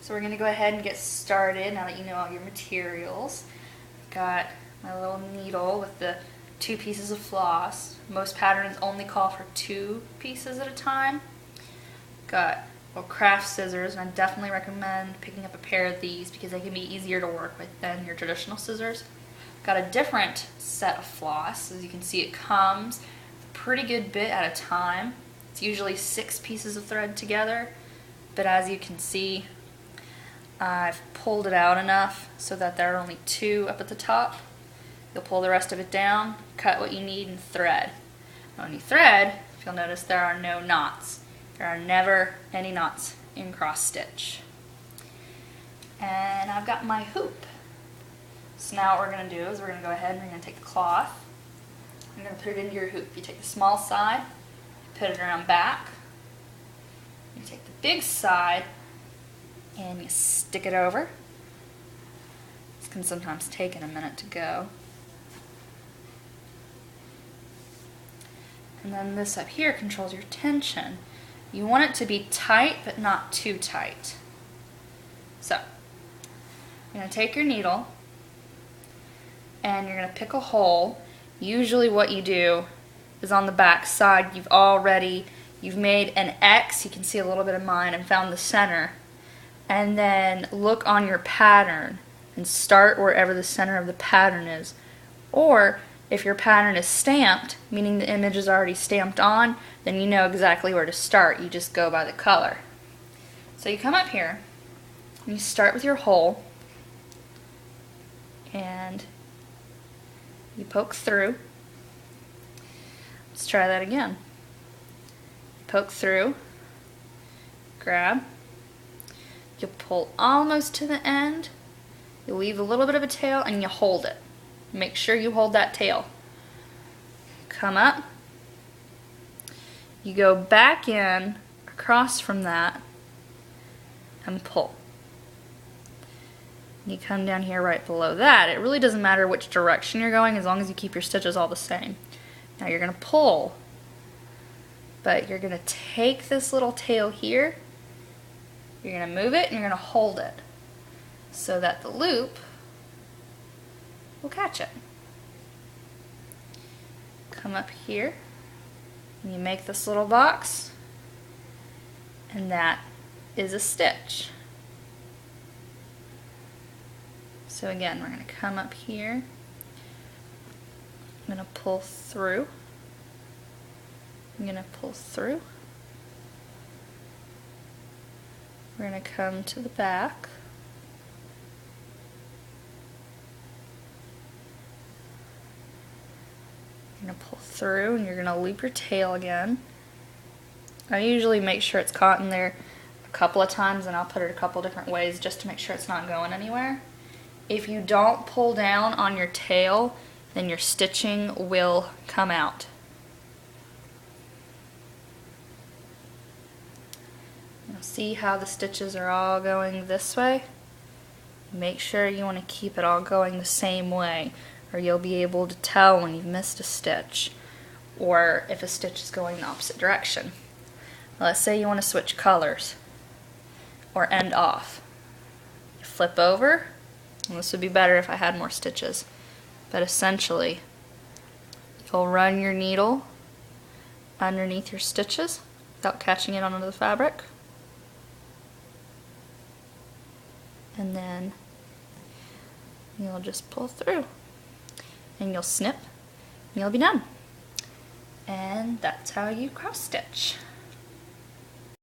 So we're going to go ahead and get started now that you know all your materials. Got my little needle with the 2 pieces of floss. Most patterns only call for 2 pieces at a time. Got little craft scissors, and I definitely recommend picking up a pair of these because they can be easier to work with than your traditional scissors. Got a different set of floss. As you can see, it comes a pretty good bit at a time. It's usually 6 pieces of thread together, but as you can see, I've pulled it out enough so that there are only 2 up at the top. You'll pull the rest of it down, cut what you need, and thread. Now when you thread, if you'll notice, there are no knots. There are never any knots in cross stitch. And I've got my hoop. So now what we're going to do is we're going to go ahead and we're going to take the cloth. I'm going to put it into your hoop. You take the small side, put it around back. You take the big side and you stick it over. This can sometimes take a minute to go. And then this up here controls your tension. You want it to be tight, but not too tight. So, you're going to take your needle and you're going to pick a hole. Usually what you do is on the back side, you've made an X, you can see a little bit of mine, and found the center. And then look on your pattern and start wherever the center of the pattern is. Or if your pattern is stamped, meaning the image is already stamped on, then you know exactly where to start. You just go by the color. So you come up here and you start with your hole and you poke through. Let's try that again. Poke through, grab. You'll pull almost to the end, you leave a little bit of a tail, and you hold it. Make sure you hold that tail. Come up, you go back in, across from that, and pull. You come down here right below that. It really doesn't matter which direction you're going as long as you keep your stitches all the same. Now you're going to pull, but you're going to take this little tail here, you're going to move it, and you're going to hold it so that the loop will catch it. Come up here, and you make this little box, and that is a stitch. So again, we're going to come up here, I'm going to pull through, I'm going to pull through, we're going to come to the back, you're going to pull through, and you're going to loop your tail again. I usually make sure it's caught in there a couple of times, and I'll put it a couple different ways just to make sure it's not going anywhere. If you don't pull down on your tail, then your stitching will come out. Now see how the stitches are all going this way? Make sure you want to keep it all going the same way, or you'll be able to tell when you've missed a stitch, or if a stitch is going the opposite direction. Let's say you want to switch colors, or end off. You flip over, and this would be better if I had more stitches, but essentially you'll run your needle underneath your stitches without catching it onto the fabric, and then you'll just pull through, and you'll snip, and you'll be done. And that's how you cross stitch.